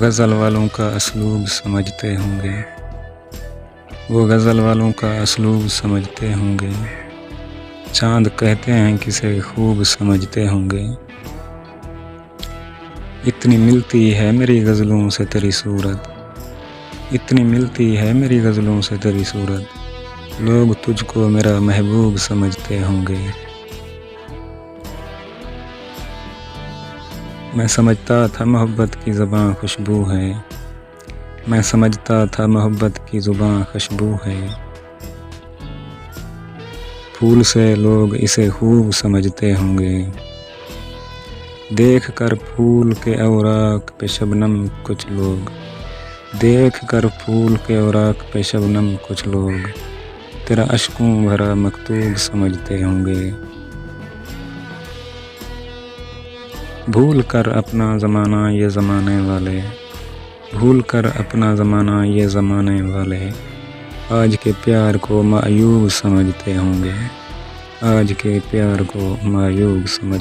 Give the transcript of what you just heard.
गज़ल वालों का असलूब समझते होंगे, वो गज़ल वालों का असलूब समझते होंगे। चाँद कहते हैं किसे खूब समझते होंगे। इतनी मिलती है मेरी गज़लों से तेरी सूरत, इतनी मिलती है मेरी गज़लों से तेरी सूरत, लोग तुझको मेरा महबूब समझते होंगे। मैं समझता था मोहब्बत की ज़बां खुशबू है, मैं समझता था मोहब्बत की ज़ुबां खुशबू है। फूल से लोग इसे खूब समझते होंगे, देख कर फूल के औराक पे शबनम कुछ लोग, देख कर फूल के औराक पे शबनम कुछ लोग, तेरा अश्कों भरा मकतूब समझते होंगे। भूल कर अपना ज़माना ये ज़माने वाले, भूल कर अपना ज़माना ये ज़माने वाले, आज के प्यार को मायूब समझते होंगे, आज के प्यार को मायूब समझते